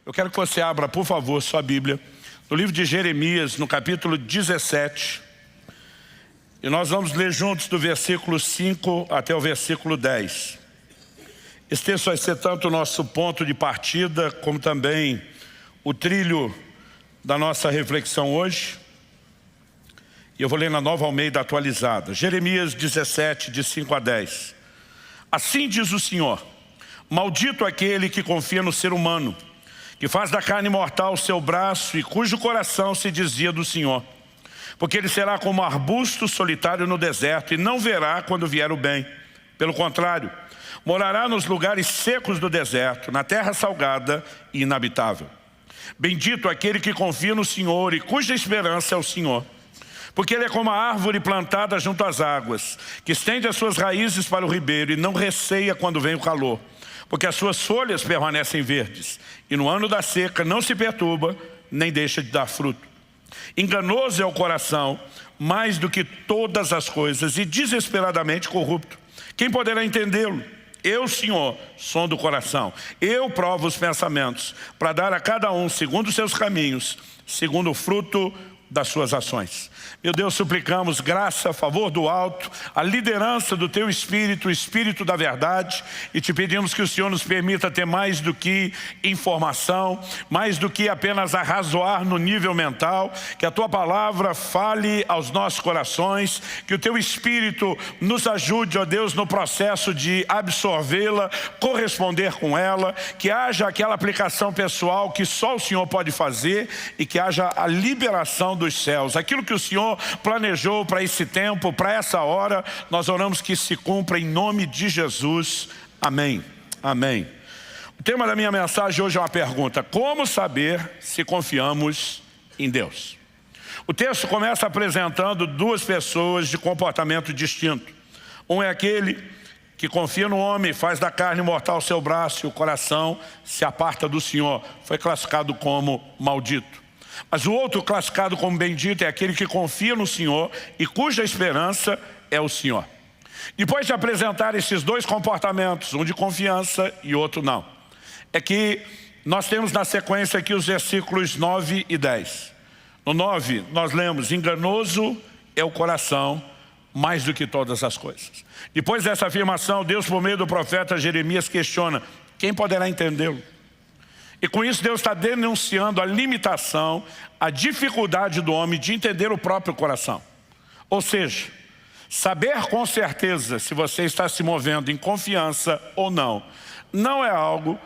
Eu quero que você abra, por favor, sua Bíblia, no livro de Jeremias, no capítulo 17. E nós vamos ler juntos do versículo 5 até o versículo 10. Esse texto vai ser tanto o nosso ponto de partida, como também o trilho da nossa reflexão hoje. E eu vou ler na Nova Almeida atualizada. Jeremias 17, de 5 a 10. Assim diz o Senhor: maldito aquele que confia no ser humano, que faz da carne mortal o seu braço e cujo coração se desvia do Senhor. Porque ele será como arbusto solitário no deserto e não verá quando vier o bem. Pelo contrário, morará nos lugares secos do deserto, na terra salgada e inabitável. Bendito aquele que confia no Senhor e cuja esperança é o Senhor. Porque ele é como a árvore plantada junto às águas, que estende as suas raízes para o ribeiro e não receia quando vem o calor. Porque as suas folhas permanecem verdes, e no ano da seca não se perturba, nem deixa de dar fruto. Enganoso é o coração, mais do que todas as coisas, e desesperadamente corrupto. Quem poderá entendê-lo? Eu, Senhor, sondo o coração. Eu provo os pensamentos, para dar a cada um, segundo os seus caminhos, segundo o fruto das suas ações. Meu Deus, suplicamos graça, favor do alto, a liderança do Teu Espírito, o Espírito da verdade, e te pedimos que o Senhor nos permita ter mais do que informação, mais do que apenas arrazoar no nível mental, que a Tua palavra fale aos nossos corações, que o Teu Espírito nos ajude, ó Deus, no processo de absorvê-la, corresponder com ela, que haja aquela aplicação pessoal que só o Senhor pode fazer e que haja a liberação dos céus. Aquilo que o Senhor planejou para esse tempo, para essa hora, nós oramos que se cumpra em nome de Jesus. Amém. Amém. O tema da minha mensagem hoje é uma pergunta: como saber se confiamos em Deus? O texto começa apresentando duas pessoas de comportamento distinto. Um é aquele que confia no homem, faz da carne mortal seu braço e o coração se aparta do Senhor. Foi classificado como maldito. Mas o outro, classificado como bendito, é aquele que confia no Senhor e cuja esperança é o Senhor. Depois de apresentar esses dois comportamentos, um de confiança e outro não, é que nós temos na sequência aqui os versículos 9 e 10. No 9 nós lemos: enganoso é o coração mais do que todas as coisas. Depois dessa afirmação, Deus, por meio do profeta Jeremias, questiona: quem poderá entendê-lo? E com isso Deus está denunciando a limitação, a dificuldade do homem de entender o próprio coração. Ou seja, saber com certeza se você está se movendo em confiança ou não, não é algo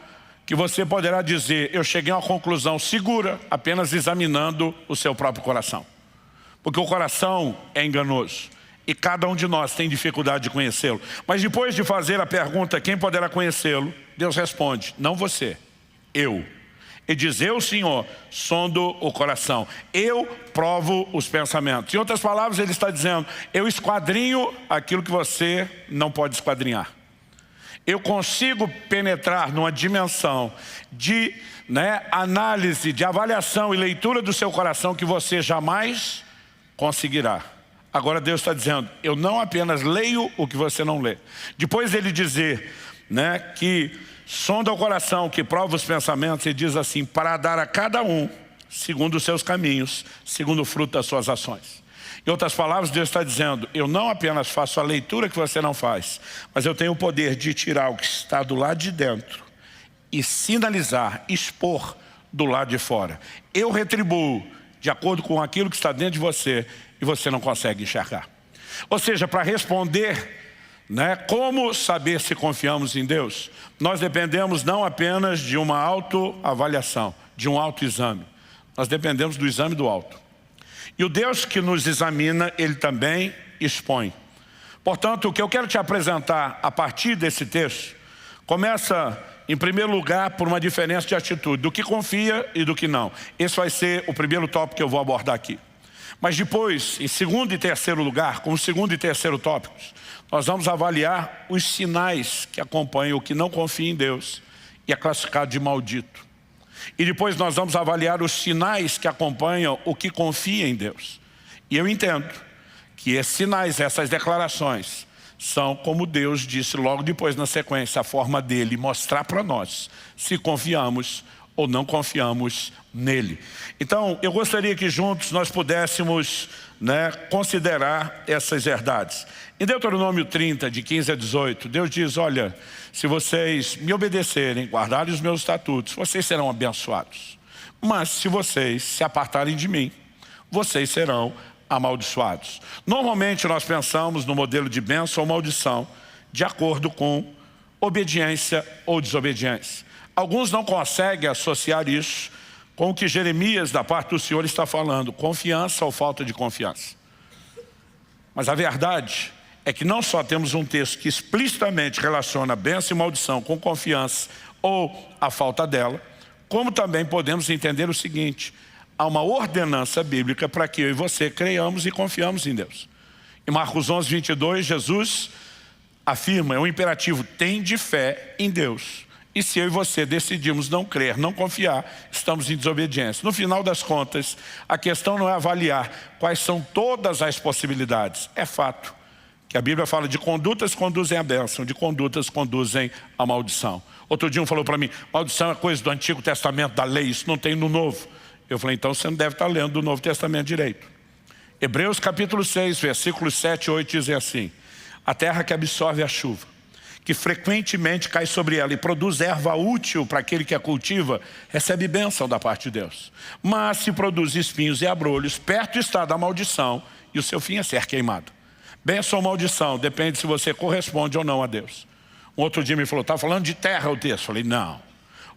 que você poderá dizer: eu cheguei a uma conclusão segura apenas examinando o seu próprio coração. Porque o coração é enganoso e cada um de nós tem dificuldade de conhecê-lo. Mas depois de fazer a pergunta: quem poderá conhecê-lo? Deus responde: não você, eu. E diz: eu, Senhor, sondo o coração, eu provo os pensamentos. Em outras palavras, ele está dizendo: eu esquadrinho aquilo que você não pode esquadrinhar. Eu consigo penetrar numa dimensão de análise, de avaliação e leitura do seu coração que você jamais conseguirá. Agora Deus está dizendo: eu não apenas leio o que você não lê. Depois ele dizer que sonda o coração, que prova os pensamentos, e diz assim: para dar a cada um segundo os seus caminhos, segundo o fruto das suas ações. Em outras palavras, Deus está dizendo: eu não apenas faço a leitura que você não faz, mas eu tenho o poder de tirar o que está do lado de dentro e sinalizar, expor do lado de fora. Eu retribuo de acordo com aquilo que está dentro de você e você não consegue enxergar. Ou seja, para responder como saber se confiamos em Deus, nós dependemos não apenas de uma autoavaliação, de um autoexame. Nós dependemos do exame do auto. E o Deus que nos examina, Ele também expõe. Portanto, o que eu quero te apresentar a partir desse texto começa, em primeiro lugar, por uma diferença de atitude, do que confia e do que não. Esse vai ser o primeiro tópico que eu vou abordar aqui. Mas depois, em segundo e terceiro lugar, como segundo e terceiro tópicos, nós vamos avaliar os sinais que acompanham o que não confia em Deus e é classificado de maldito. E depois nós vamos avaliar os sinais que acompanham o que confia em Deus. E eu entendo que esses sinais, essas declarações, são, como Deus disse logo depois na sequência, a forma dele mostrar para nós se confiamos ou não confiamos nele. Então, eu gostaria que juntos nós pudéssemos, considerar essas verdades. Em Deuteronômio 30, de 15 a 18, Deus diz, olha, se vocês me obedecerem, guardarem os meus estatutos, vocês serão abençoados. Mas se vocês se apartarem de mim, vocês serão amaldiçoados. Normalmente nós pensamos no modelo de bênção ou maldição de acordo com obediência ou desobediência. Alguns não conseguem associar isso com o que Jeremias, da parte do Senhor, está falando, confiança ou falta de confiança. Mas a verdade é que não só temos um texto que explicitamente relaciona bênção e maldição com confiança ou a falta dela, como também podemos entender o seguinte, há uma ordenança bíblica para que eu e você creiamos e confiamos em Deus. Em Marcos 11, 22, Jesus afirma, é um imperativo, tende fé em Deus. E se eu e você decidimos não crer, não confiar, estamos em desobediência. No final das contas, a questão não é avaliar quais são todas as possibilidades. É fato que a Bíblia fala de condutas conduzem à bênção, de condutas conduzem à maldição. Outro dia um falou para mim, maldição é coisa do Antigo Testamento, da lei, isso não tem no Novo. Eu falei, então você não deve estar lendo o Novo Testamento direito. Hebreus capítulo 6, versículos 7 e 8 dizem assim, a terra que absorve a chuva, que frequentemente cai sobre ela e produz erva útil para aquele que a cultiva, recebe bênção da parte de Deus. Mas se produz espinhos e abrolhos, perto está da maldição e o seu fim é ser queimado. Bênção ou maldição, depende se você corresponde ou não a Deus. Um outro dia me falou, está falando de terra o texto? Eu falei, não.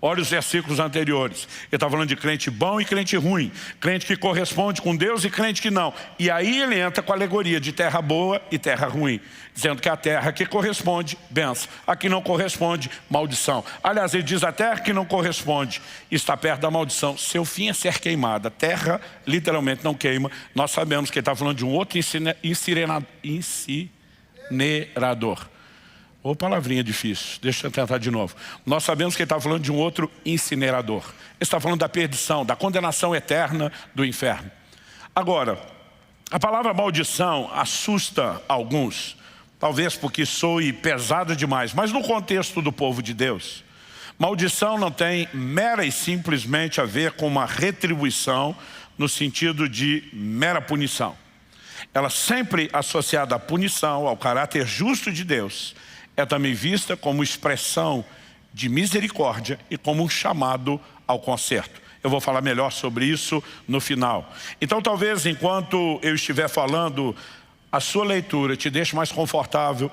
Olha os versículos anteriores. Ele está falando de crente bom e crente ruim. Crente que corresponde com Deus e crente que não. E aí ele entra com a alegoria de terra boa e terra ruim. Dizendo que a terra que corresponde, bênção. A que não corresponde, maldição. Aliás, ele diz a terra que não corresponde está perto da maldição. Seu fim é ser queimada. Terra literalmente não queima. Nós sabemos que ele está falando de um outro incinerador. Ô, palavrinha difícil, deixa eu tentar de novo. Nós sabemos que ele está falando de um outro incinerador. Ele está falando da perdição, da condenação eterna do inferno. Agora, a palavra maldição assusta alguns, talvez porque soe pesado demais, mas no contexto do povo de Deus, maldição não tem mera e simplesmente a ver com uma retribuição no sentido de mera punição. Ela sempre associada à punição, ao caráter justo de Deus, é também vista como expressão de misericórdia e como um chamado ao conserto. Eu vou falar melhor sobre isso no final. Então talvez enquanto eu estiver falando, a sua leitura te deixe mais confortável,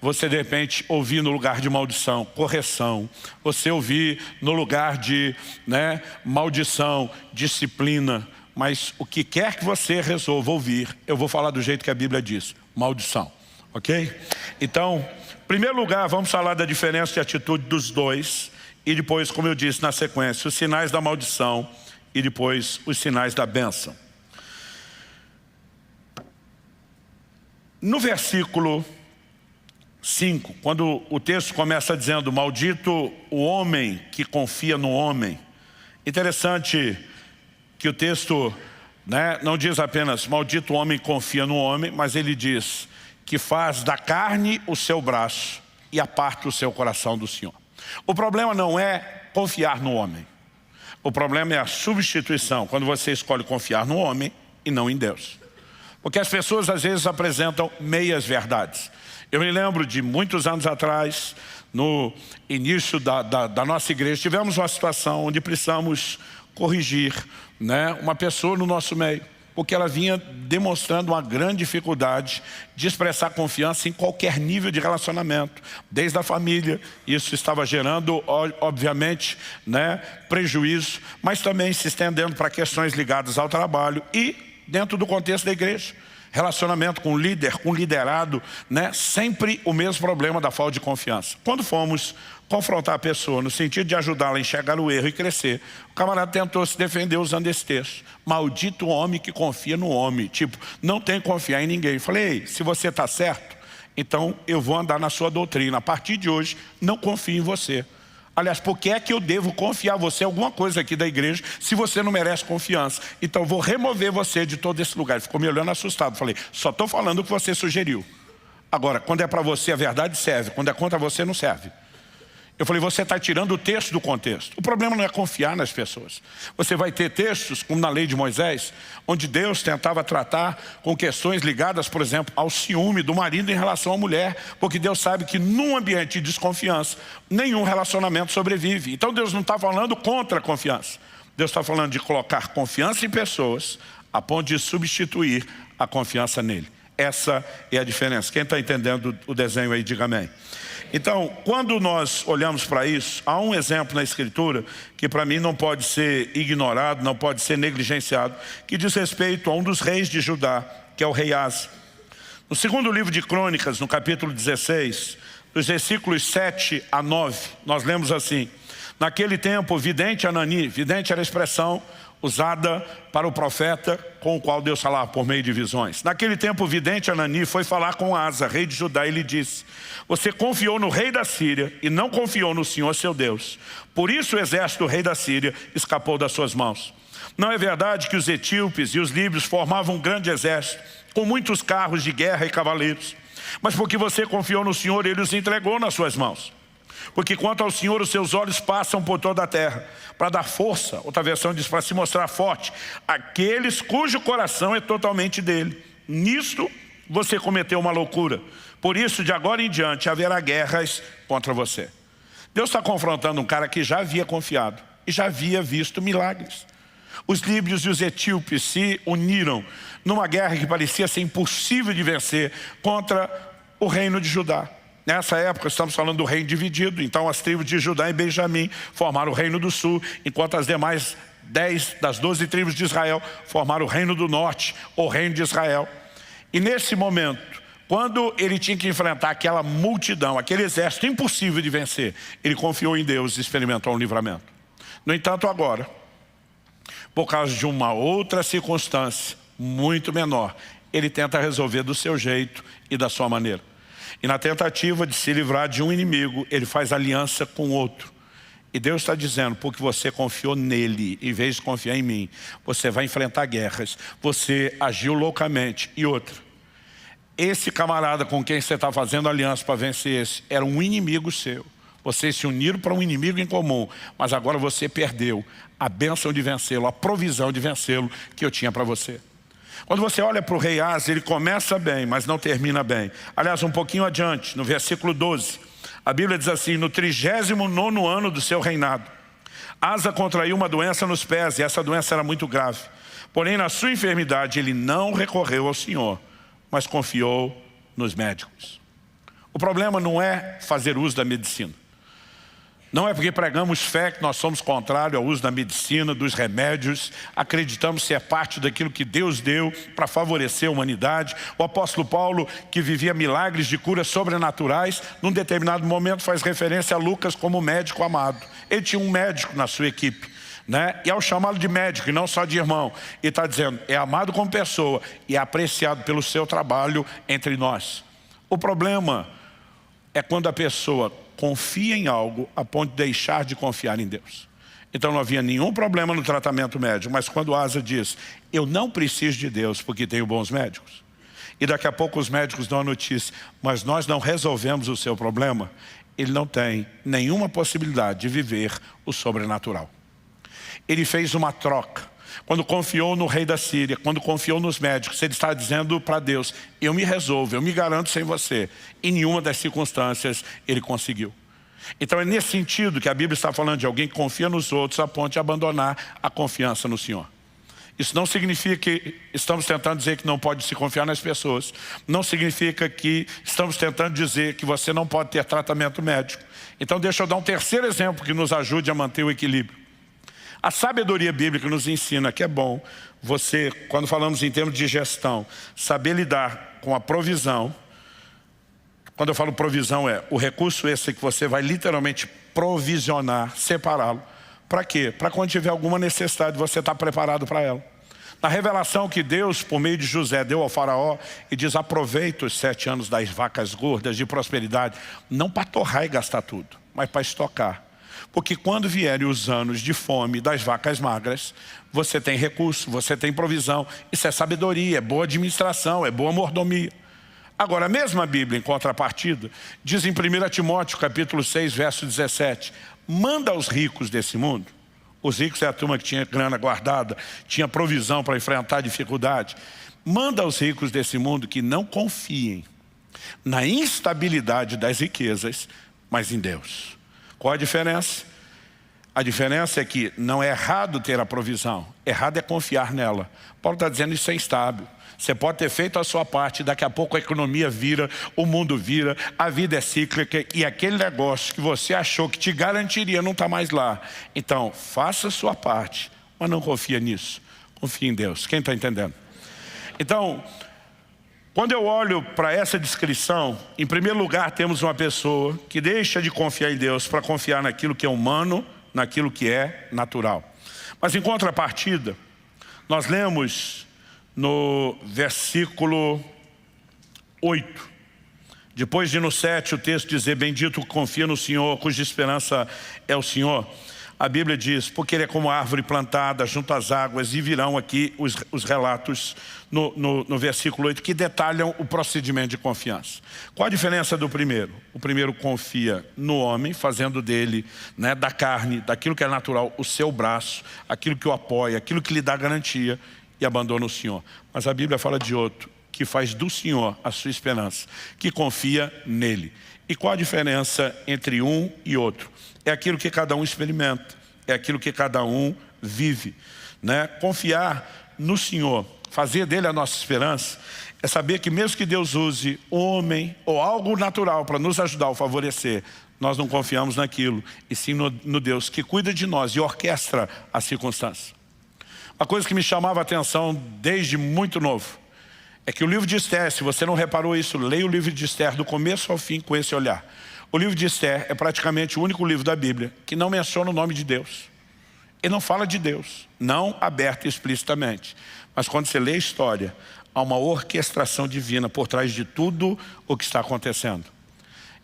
Você de repente ouvir no lugar de maldição, correção. Você ouvir no lugar de maldição, disciplina. Mas o que quer que você resolva ouvir, eu vou falar do jeito que a Bíblia diz, maldição. Ok? Então, em primeiro lugar, vamos falar da diferença de atitude dos dois e depois, como eu disse na sequência, os sinais da maldição e depois os sinais da bênção. No versículo 5, quando o texto começa dizendo, maldito o homem que confia no homem. Interessante que o texto não diz apenas, maldito o homem que confia no homem, mas ele diz, que faz da carne o seu braço e aparta o seu coração do Senhor. O problema não é confiar no homem. O problema é a substituição, quando você escolhe confiar no homem e não em Deus. Porque as pessoas às vezes apresentam meias verdades. Eu me lembro de muitos anos atrás, no início da nossa igreja, tivemos uma situação onde precisamos corrigir uma pessoa no nosso meio. Porque ela vinha demonstrando uma grande dificuldade de expressar confiança em qualquer nível de relacionamento, desde a família. Isso estava gerando, obviamente, prejuízo, mas também se estendendo para questões ligadas ao trabalho e dentro do contexto da igreja. Relacionamento com líder, com liderado, sempre o mesmo problema da falta de confiança. Quando fomos confrontar a pessoa no sentido de ajudá-la a enxergar o erro e crescer, o camarada tentou se defender usando esse texto. Maldito o homem que confia no homem. Tipo, não tem que confiar em ninguém. Eu falei, ei, se você está certo, então eu vou andar na sua doutrina. A partir de hoje, não confio em você. Aliás, por que é que eu devo confiar em você alguma coisa aqui da igreja se você não merece confiança? Então vou remover você de todo esse lugar. Ele ficou me olhando assustado. Falei, só estou falando o que você sugeriu. Agora, quando é para você a verdade serve, quando é contra você não serve. Eu falei, você está tirando o texto do contexto. O problema não é confiar nas pessoas. Você vai ter textos, como na lei de Moisés, onde Deus tentava tratar com questões ligadas, por exemplo, ao ciúme do marido em relação à mulher, porque Deus sabe que num ambiente de desconfiança, nenhum relacionamento sobrevive. Então Deus não está falando contra a confiança. Deus está falando de colocar confiança em pessoas a ponto de substituir a confiança nele. Essa é a diferença. Quem está entendendo o desenho aí, diga amém. Então, quando nós olhamos para isso, há um exemplo na Escritura que para mim não pode ser ignorado, não pode ser negligenciado, que diz respeito a um dos reis de Judá, que é o rei Asa. No segundo livro de Crônicas, no capítulo 16, dos versículos 7 a 9, nós lemos assim: naquele tempo, o vidente Anani, vidente era a expressão usada para o profeta com o qual Deus falava por meio de visões. Naquele tempo, o vidente Anani foi falar com Asa, rei de Judá, e lhe disse: você confiou no rei da Síria e não confiou no Senhor seu Deus. Por isso o exército do rei da Síria escapou das suas mãos. Não é verdade que os etíopes e os líbios formavam um grande exército, com muitos carros de guerra e cavaleiros? Mas porque você confiou no Senhor, ele os entregou nas suas mãos. Porque quanto ao Senhor, os seus olhos passam por toda a terra, para dar força, outra versão diz, para se mostrar forte, aqueles cujo coração é totalmente dele. Nisto você cometeu uma loucura. Por isso, de agora em diante, haverá guerras contra você. Deus está confrontando um cara que já havia confiado e já havia visto milagres. Os líbios e os etíopes se uniram numa guerra que parecia ser impossível de vencer contra o reino de Judá. Nessa época estamos falando do reino dividido, então as tribos de Judá e Benjamim formaram o reino do sul, enquanto as demais 10 das 12 tribos de Israel formaram o reino do norte, o reino de Israel. E nesse momento, quando ele tinha que enfrentar aquela multidão, aquele exército impossível de vencer, ele confiou em Deus e experimentou um livramento. No entanto, agora, por causa de uma outra circunstância muito menor, ele tenta resolver do seu jeito e da sua maneira. E na tentativa de se livrar de um inimigo, ele faz aliança com outro. E Deus está dizendo, porque você confiou nele, em vez de confiar em mim, você vai enfrentar guerras, você agiu loucamente. E outra, esse camarada com quem você está fazendo aliança para vencer esse, era um inimigo seu. Vocês se uniram para um inimigo em comum, mas agora você perdeu a bênção de vencê-lo, a provisão de vencê-lo que eu tinha para você. Quando você olha para o rei Asa, ele começa bem, mas não termina bem. Aliás, um pouquinho adiante, no versículo 12, a Bíblia diz assim: no 39º ano do seu reinado, Asa contraiu uma doença nos pés, e essa doença era muito grave. Porém, na sua enfermidade, ele não recorreu ao Senhor, mas confiou nos médicos. O problema não é fazer uso da medicina. Não é porque pregamos fé que nós somos contrários ao uso da medicina, dos remédios, acreditamos ser parte daquilo que Deus deu para favorecer a humanidade. O apóstolo Paulo, que vivia milagres de curas sobrenaturais, num determinado momento faz referência a Lucas como médico amado. Ele tinha um médico na sua equipe, né? E ao chamá-lo de médico e não só de irmão, ele está dizendo, é amado como pessoa e é apreciado pelo seu trabalho entre nós. O problema é quando a pessoa confia em algo a ponto de deixar de confiar em Deus. Então não havia nenhum problema no tratamento médico, mas quando Asa diz, eu não preciso de Deus porque tenho bons médicos, e daqui a pouco os médicos dão a notícia, mas nós não resolvemos o seu problema, ele não tem nenhuma possibilidade de viver o sobrenatural. Ele fez uma troca. Quando confiou no rei da Síria, quando confiou nos médicos, ele está dizendo para Deus, eu me resolvo, eu me garanto sem você. Em nenhuma das circunstâncias ele conseguiu. Então é nesse sentido que a Bíblia está falando de alguém que confia nos outros a ponto de abandonar a confiança no Senhor. Isso não significa que estamos tentando dizer que não pode se confiar nas pessoas. Não significa que estamos tentando dizer que você não pode ter tratamento médico. Então deixa eu dar um terceiro exemplo que nos ajude a manter o equilíbrio. A sabedoria bíblica nos ensina que é bom você, quando falamos em termos de gestão, saber lidar com a provisão. Quando eu falo provisão é o recurso esse que você vai literalmente provisionar, separá-lo. Para quê? Para quando tiver alguma necessidade você estar preparado para ela. Na revelação que Deus, por meio de José, deu ao faraó e diz, aproveita os 7 anos das vacas gordas de prosperidade, não para torrar e gastar tudo, mas para estocar. Porque quando vierem os anos de fome das vacas magras, você tem recurso, você tem provisão. Isso é sabedoria, é boa administração, é boa mordomia. Agora, a mesma Bíblia, em contrapartida, diz em 1 Timóteo, capítulo 6, verso 17, manda aos ricos desse mundo. Os ricos é a turma que tinha grana guardada, tinha provisão para enfrentar a dificuldade. Manda aos ricos desse mundo que não confiem na instabilidade das riquezas, mas em Deus. Qual a diferença? A diferença é que não é errado ter a provisão, errado é confiar nela. Paulo está dizendo isso é instável. Você pode ter feito a sua parte, daqui a pouco a economia vira, o mundo vira, a vida é cíclica e aquele negócio que você achou que te garantiria não está mais lá. Então, faça a sua parte, mas não confia nisso. Confia em Deus. Quem está entendendo? Então, quando eu olho para essa descrição, em primeiro lugar temos uma pessoa que deixa de confiar em Deus para confiar naquilo que é humano, naquilo que é natural. Mas em contrapartida, nós lemos no versículo 8, depois de no 7 o texto dizer, bendito confia no Senhor, cuja esperança é o Senhor. A Bíblia diz, porque ele é como árvore plantada junto às águas, e virão aqui os relatos no versículo 8 que detalham o procedimento de confiança. Qual a diferença do primeiro? O primeiro confia no homem, fazendo dele, da carne, daquilo que é natural, o seu braço, aquilo que o apoia, aquilo que lhe dá garantia, e abandona o Senhor. Mas a Bíblia fala de outro, que faz do Senhor a sua esperança, que confia nele. E qual a diferença entre um e outro? É aquilo que cada um experimenta, é aquilo que cada um vive. Confiar no Senhor, fazer dele a nossa esperança, é saber que mesmo que Deus use um homem ou algo natural para nos ajudar ou favorecer, nós não confiamos naquilo, e sim no Deus que cuida de nós e orquestra a circunstância. Uma coisa que me chamava a atenção desde muito novo é que o livro de Esther, se você não reparou isso, leia o livro de Esther do começo ao fim com esse olhar. O livro de Esther é praticamente o único livro da Bíblia que não menciona o nome de Deus. Ele não fala de Deus, não aberto explicitamente. Mas quando você lê a história, há uma orquestração divina por trás de tudo o que está acontecendo.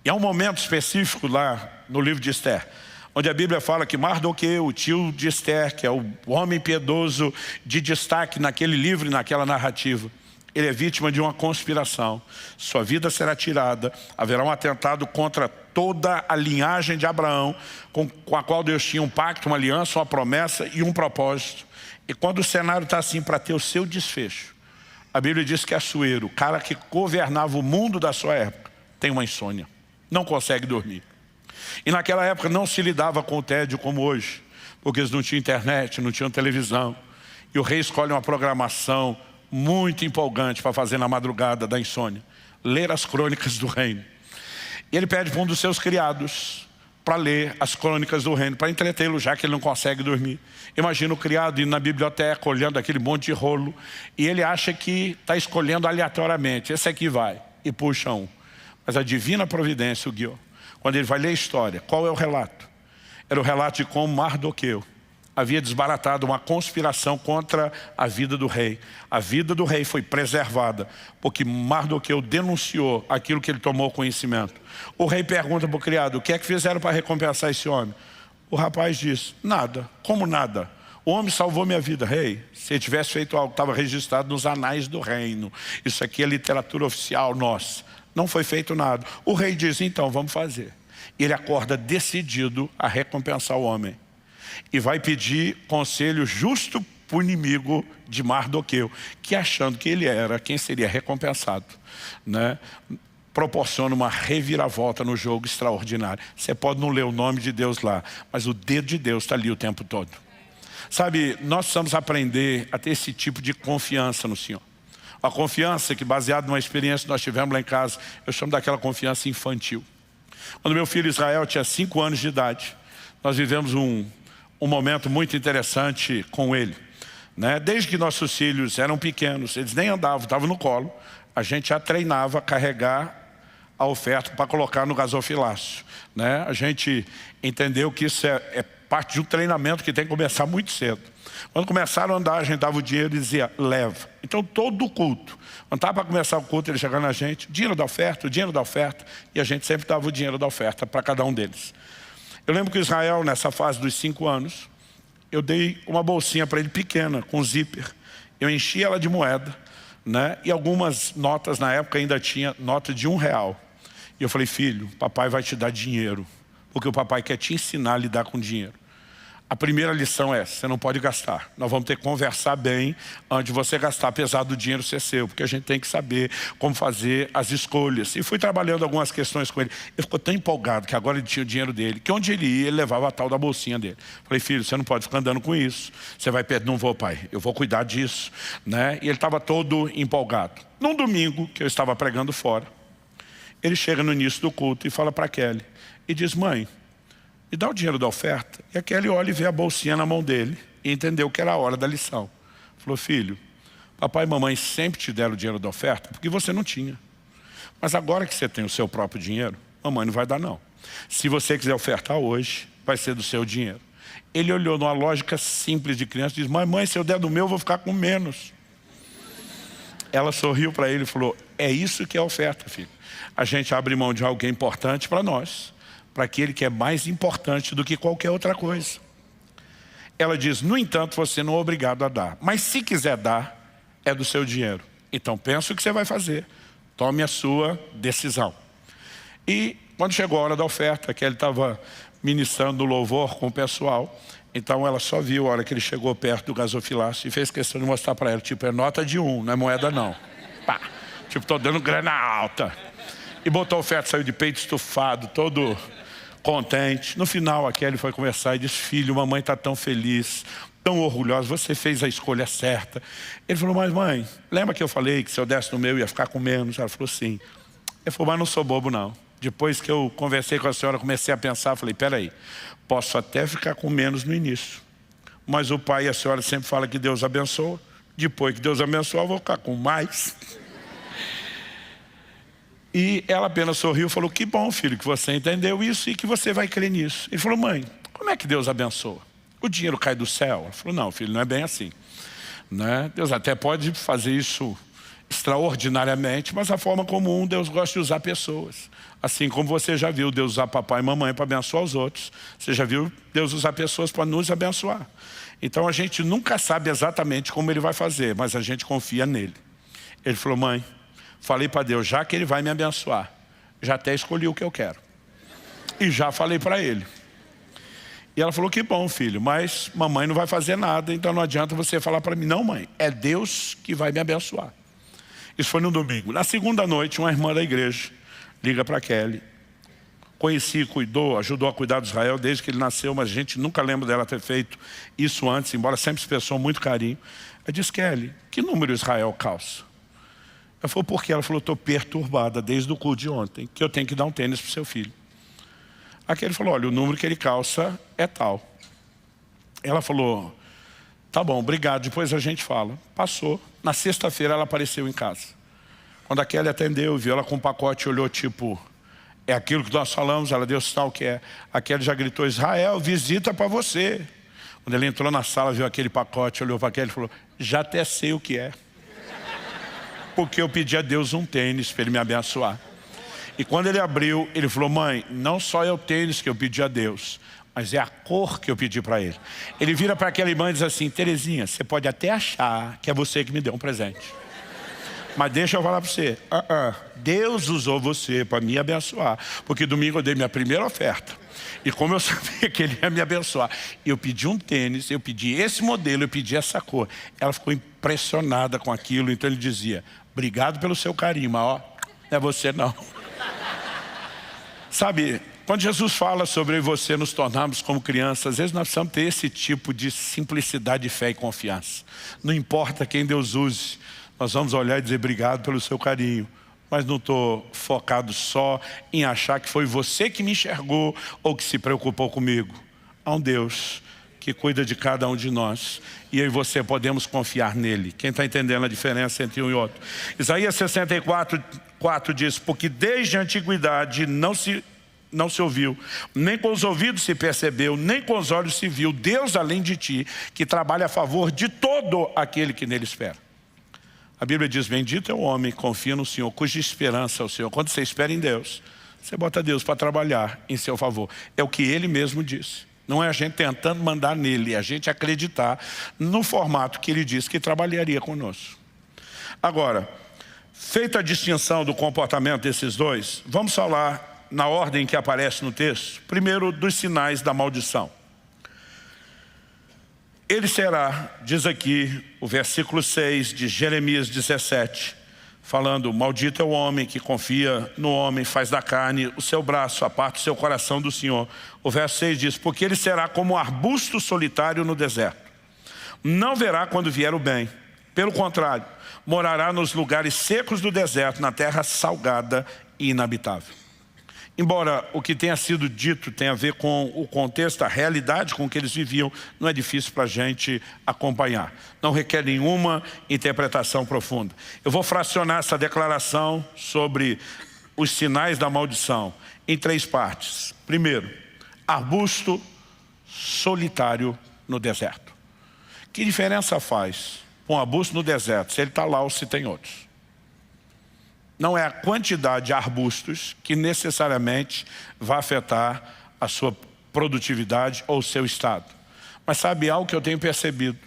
E há um momento específico lá no livro de Esther, onde a Bíblia fala que Mardoqueu, o tio de Esther, que é o homem piedoso de destaque naquele livro e naquela narrativa, ele é vítima de uma conspiração. Sua vida será tirada, haverá um atentado contra toda a linhagem de Abraão, com a qual Deus tinha um pacto, uma aliança, uma promessa e um propósito. E quando o cenário está assim para ter o seu desfecho, a Bíblia diz que Assuero, o cara que governava o mundo da sua época, tem uma insônia, não consegue dormir. E naquela época não se lidava com o tédio como hoje, porque eles não tinham internet, não tinham televisão. E o rei escolhe uma programação muito empolgante para fazer na madrugada da insônia. Ler as crônicas do reino. E ele pede para um dos seus criados para ler as crônicas do reino, para entretê-lo, já que ele não consegue dormir. Imagina o criado indo na biblioteca, olhando aquele monte de rolo, e ele acha que está escolhendo aleatoriamente. Esse aqui vai, e puxa um. Mas a divina providência o guiou. Quando ele vai ler a história, qual é o relato? Era o relato de como Mardoqueu havia desbaratado uma conspiração contra a vida do rei. A vida do rei foi preservada, porque Mardoqueu denunciou aquilo que ele tomou conhecimento. O rei pergunta para o criado, o que é que fizeram para recompensar esse homem? O rapaz diz, nada. Como nada? O homem salvou minha vida, rei. Se ele tivesse feito algo, estava registrado nos anais do reino. Isso aqui é literatura oficial nossa. Não foi feito nada. O rei diz, então, vamos fazer. Ele acorda decidido a recompensar o homem. E vai pedir conselho justo para o inimigo de Mardoqueu, que achando que ele era quem seria recompensado, proporciona uma reviravolta no jogo extraordinário. Você pode não ler o nome de Deus lá, mas o dedo de Deus está ali o tempo todo. Sabe, nós precisamos aprender a ter esse tipo de confiança no Senhor. A confiança que, baseada numa experiência que nós tivemos lá em casa, eu chamo daquela confiança infantil. Quando meu filho Israel tinha 5 anos de idade, nós vivemos um momento muito interessante com ele. Desde que nossos filhos eram pequenos, eles nem andavam, estavam no colo, a gente já treinava a carregar a oferta para colocar no gasofilácio. A gente entendeu que isso é parte de um treinamento que tem que começar muito cedo. Quando começaram a andar, a gente dava o dinheiro e dizia, leva. Então todo o culto, quando estava para começar o culto, ele chegava na gente, dinheiro da oferta, e a gente sempre dava o dinheiro da oferta para cada um deles. Eu lembro que Israel, nessa fase dos 5 anos, eu dei uma bolsinha para ele pequena, com zíper. Eu enchi ela de moeda, né? E algumas notas na época ainda tinha nota de R$1. E eu falei, filho, papai vai te dar dinheiro, porque o papai quer te ensinar a lidar com dinheiro. A primeira lição é, você não pode gastar. Nós vamos ter que conversar bem antes de você gastar, apesar do dinheiro ser seu, porque a gente tem que saber como fazer as escolhas. E fui trabalhando algumas questões com ele. Ele ficou tão empolgado que agora ele tinha o dinheiro dele, que onde ele ia, ele levava a tal da bolsinha dele. Falei, filho, você não pode ficar andando com isso. Você vai perder. Não vou, pai, eu vou cuidar disso, né? E ele estava todo empolgado. Num domingo, que eu estava pregando fora, ele chega no início do culto e fala para Kelly, e diz, mãe, me dá o dinheiro da oferta. E a Kelly olha e vê a bolsinha na mão dele e entendeu que era a hora da lição. Falou, filho, papai e mamãe sempre te deram o dinheiro da oferta porque você não tinha. Mas agora que você tem o seu próprio dinheiro, mamãe não vai dar não. Se você quiser ofertar hoje, vai ser do seu dinheiro. Ele olhou numa lógica simples de criança e disse, mãe, se eu der do meu, eu vou ficar com menos. Ela sorriu para ele e falou, é isso que é oferta, filho. A gente abre mão de algo que é importante para nós, para aquele que é mais importante do que qualquer outra coisa. Ela diz, no entanto, você não é obrigado a dar. Mas se quiser dar, é do seu dinheiro. Então pensa o que você vai fazer. Tome a sua decisão. E quando chegou a hora da oferta, que ele estava ministrando louvor com o pessoal, então ela só viu a hora que ele chegou perto do gasofilácio e fez questão de mostrar para ela, tipo, é nota de 1, não é moeda não. Pá, tipo, estou dando grana alta. E botou a oferta, saiu de peito estufado, todo contente. No final, a Kelly foi conversar e disse, filho, mamãe está tão feliz, tão orgulhosa, você fez a escolha certa. Ele falou, mas mãe, lembra que eu falei que se eu desse no meu ia ficar com menos? Ela falou, sim. Ele falou, mas não sou bobo não. Depois que eu conversei com a senhora, comecei a pensar, falei, peraí, posso até ficar com menos no início, mas o pai e a senhora sempre falam que Deus abençoa. Depois que Deus abençoa, eu vou ficar com mais. E ela apenas sorriu e falou, que bom, filho, que você entendeu isso e que você vai crer nisso. Ele falou, mãe, como é que Deus abençoa? O dinheiro cai do céu? Ela falou, não, filho, não é bem assim, né? Deus até pode fazer isso extraordinariamente, mas a forma comum, Deus gosta de usar pessoas. Assim como você já viu Deus usar papai e mamãe para abençoar os outros, você já viu Deus usar pessoas para nos abençoar. Então a gente nunca sabe exatamente como Ele vai fazer, mas a gente confia nele. Ele falou, mãe, falei para Deus, já que Ele vai me abençoar, já até escolhi o que eu quero. E já falei para Ele. E ela falou, que bom, filho, mas mamãe não vai fazer nada, então não adianta você falar para mim. Não, mãe, é Deus que vai me abençoar. Isso foi no domingo. Na segunda noite, uma irmã da igreja liga para Kelly. Conheci, cuidou, ajudou a cuidar de Israel desde que ele nasceu, mas a gente nunca lembra dela ter feito isso antes, embora sempre expressou muito carinho. Ela disse, Kelly, que número Israel calça? Ela falou, por quê? Ela falou, estou perturbada desde o culto de ontem, que eu tenho que dar um tênis para o seu filho. Aqui ele falou, olha, o número que ele calça é tal. Ela falou, tá bom, obrigado, depois a gente fala. Passou, na sexta-feira ela apareceu em casa. Quando a Kelly atendeu, viu ela com um pacote, olhou tipo, é aquilo que nós falamos, ela deu sinal que é. A Kelly já gritou, Israel, visita para você. Quando ele entrou na sala, viu aquele pacote, olhou para a Kelly e falou, já até sei o que é. Porque eu pedi a Deus um tênis para Ele me abençoar. E quando ele abriu, ele falou, mãe, não só é o tênis que eu pedi a Deus, mas é a cor que eu pedi para Ele. Ele vira para aquela irmã e diz assim, Terezinha, você pode até achar que é você que me deu um presente. Mas deixa eu falar para você, Deus usou você para me abençoar. Porque domingo eu dei minha primeira oferta. E como eu sabia que Ele ia me abençoar, eu pedi um tênis, eu pedi esse modelo, eu pedi essa cor. Ela ficou impressionada com aquilo, então ele dizia, obrigado pelo seu carinho, mas ó, não é você não. Sabe, quando Jesus fala sobre você nos tornarmos como crianças, às vezes nós precisamos ter esse tipo de simplicidade, fé e confiança. Não importa quem Deus use, nós vamos olhar e dizer obrigado pelo seu carinho. Mas não estou focado só em achar que foi você que me enxergou ou que se preocupou comigo. Há um Deus que cuida de cada um de nós. E eu e você podemos confiar nele. Quem está entendendo a diferença entre um e outro? Isaías 64:4 diz, porque desde a antiguidade não se ouviu, nem com os ouvidos se percebeu, nem com os olhos se viu, Deus além de ti, que trabalha a favor de todo aquele que nele espera. A Bíblia diz, bendito é o homem que confia no Senhor, cuja esperança é o Senhor. Quando você espera em Deus, você bota Deus para trabalhar em seu favor. É o que Ele mesmo disse. Não é a gente tentando mandar nele, é a gente acreditar no formato que Ele disse que trabalharia conosco. Agora, feita a distinção do comportamento desses dois, vamos falar na ordem que aparece no texto. Primeiro, dos sinais da maldição. Ele será, diz aqui o versículo 6 de Jeremias 17, falando: maldito é o homem que confia no homem, faz da carne o seu braço, aparta o seu coração do Senhor. O verso 6 diz: porque ele será como um arbusto solitário no deserto. Não verá quando vier o bem. Pelo contrário, morará nos lugares secos do deserto, na terra salgada e inabitável. Embora o que tenha sido dito tenha a ver com o contexto, a realidade com que eles viviam, não é difícil para a gente acompanhar. Não requer nenhuma interpretação profunda. Eu vou fracionar essa declaração sobre os sinais da maldição em 3 partes. Primeiro, arbusto solitário no deserto. Que diferença faz um arbusto no deserto, se ele está lá ou se tem outros? Não é a quantidade de arbustos que necessariamente vai afetar a sua produtividade ou o seu estado. Mas sabe algo que eu tenho percebido?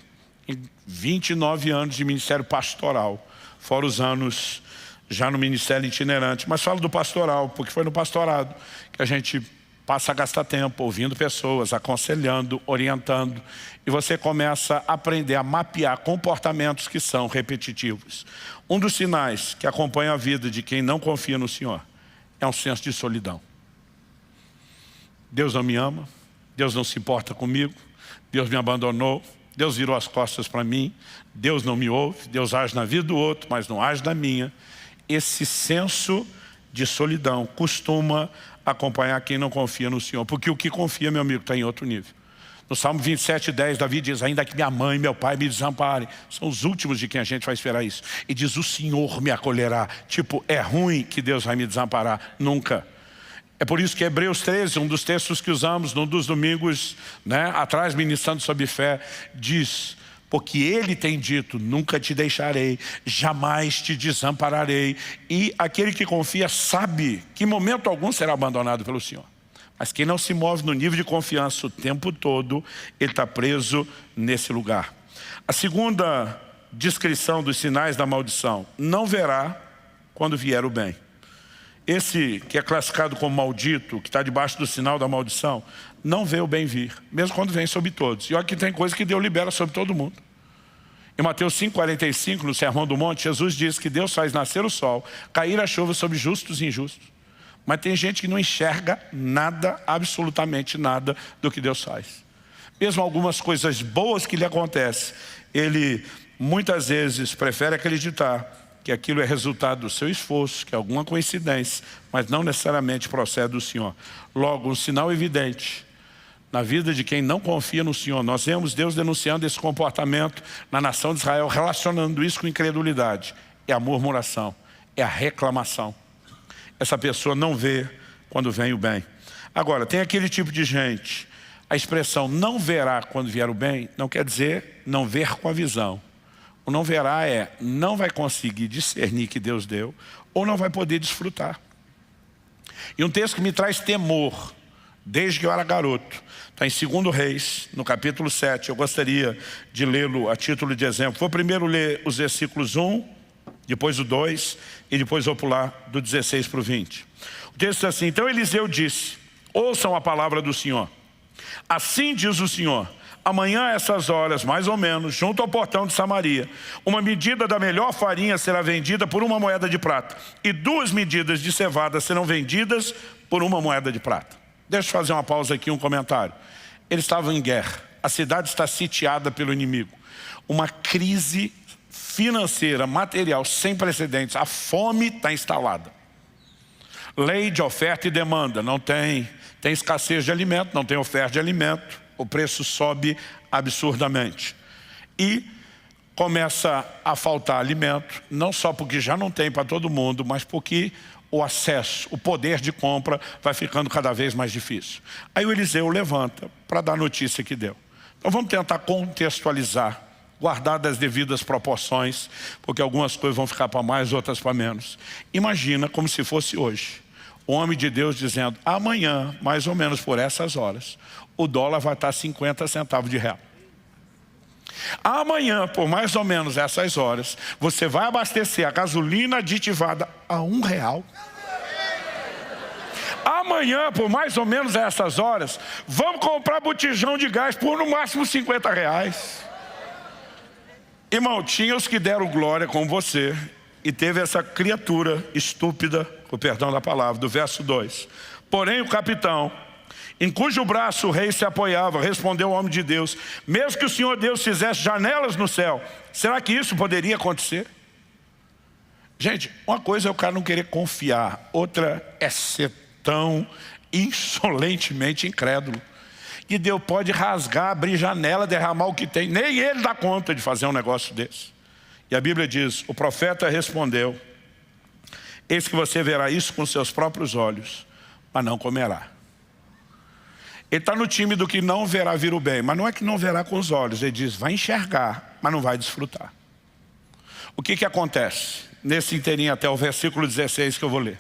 Em 29 anos de ministério pastoral, fora os anos já no ministério itinerante. Mas falo do pastoral, porque foi no pastorado que a gente passa a gastar tempo ouvindo pessoas, aconselhando, orientando. E você começa a aprender a mapear comportamentos que são repetitivos. Um dos sinais que acompanha a vida de quem não confia no Senhor é um senso de solidão. Deus não me ama, Deus não se importa comigo, Deus me abandonou, Deus virou as costas para mim, Deus não me ouve, Deus age na vida do outro, mas não age na minha. Esse senso de solidão costuma acompanhar quem não confia no Senhor, porque o que confia, meu amigo, está em outro nível. No Salmo 27:10, Davi diz: ainda que minha mãe e meu pai me desamparem, são os últimos de quem a gente vai esperar isso. E diz: o Senhor me acolherá. Tipo, é ruim que Deus vai me desamparar, nunca. É por isso que Hebreus 13, um dos textos que usamos num dos domingos, atrás, ministrando sobre fé, diz: porque Ele tem dito, nunca te deixarei, jamais te desampararei. E aquele que confia sabe que em momento algum será abandonado pelo Senhor. Mas quem não se move no nível de confiança o tempo todo, ele está preso nesse lugar. A segunda descrição dos sinais da maldição: não verá quando vier o bem. Esse que é classificado como maldito, que está debaixo do sinal da maldição, não vê o bem vir, mesmo quando vem sobre todos. E olha que tem coisa que Deus libera sobre todo mundo. Em Mateus 5,45, no Sermão do Monte, Jesus diz que Deus faz nascer o sol, cair a chuva sobre justos e injustos. Mas tem gente que não enxerga nada, absolutamente nada do que Deus faz. Mesmo algumas coisas boas que lhe acontecem, ele muitas vezes prefere acreditar que aquilo é resultado do seu esforço, que é alguma coincidência, mas não necessariamente procede do Senhor. Logo, um sinal evidente na vida de quem não confia no Senhor. Nós vemos Deus denunciando esse comportamento na nação de Israel, relacionando isso com incredulidade. É a murmuração, é a reclamação. Essa pessoa não vê quando vem o bem. Agora, tem aquele tipo de gente, a expressão não verá quando vier o bem, não quer dizer não ver com a visão. O não verá é, não vai conseguir discernir que Deus deu, ou não vai poder desfrutar. E um texto que me traz temor, desde que eu era garoto, está em 2 Reis, no capítulo 7, eu gostaria de lê-lo a título de exemplo. Vou primeiro ler os versículos 1, depois o 2, e depois vou pular do 16 para o 20. O texto diz assim: então Eliseu disse, ouçam a palavra do Senhor. Assim diz o Senhor: amanhã a essas horas, mais ou menos, junto ao portão de Samaria, uma medida da melhor farinha será vendida por 1 moeda de prata, e 2 medidas de cevada serão vendidas por 1 moeda de prata. Deixa eu fazer uma pausa aqui, um comentário. Eles estavam em guerra, a cidade está sitiada pelo inimigo. Uma crise financeira, material, sem precedentes, a fome está instalada. Lei de oferta e demanda, não tem escassez de alimento, não tem oferta de alimento, o preço sobe absurdamente. E começa a faltar alimento, não só porque já não tem para todo mundo, mas porque o acesso, o poder de compra vai ficando cada vez mais difícil. Aí o Eliseu levanta para dar a notícia que deu. Então vamos tentar contextualizar, guardar das devidas proporções, porque algumas coisas vão ficar para mais, outras para menos. Imagina como se fosse hoje. O homem de Deus dizendo, amanhã, mais ou menos por essas horas, o dólar vai estar 50 centavos de real. Amanhã, por mais ou menos essas horas, você vai abastecer a gasolina aditivada a R$1. Amanhã, por mais ou menos essas horas, vamos comprar botijão de gás por no máximo R$50. Irmão, tinha os que deram glória com você e teve essa criatura estúpida, com o perdão da palavra, do verso 2. Porém o capitão, em cujo braço o rei se apoiava, respondeu ao homem de Deus: mesmo que o Senhor Deus fizesse janelas no céu, será que isso poderia acontecer? Gente, uma coisa é o cara não querer confiar, outra é ser tão insolentemente incrédulo. E Deus pode rasgar, abrir janela, derramar o que tem. Nem ele dá conta de fazer um negócio desse. E a Bíblia diz, o profeta respondeu: eis que você verá isso com seus próprios olhos, mas não comerá. Ele está no time do que não verá vir o bem, mas não é que não verá com os olhos. Ele diz, vai enxergar, mas não vai desfrutar. O que acontece? Nesse inteirinho até o versículo 16 que eu vou ler.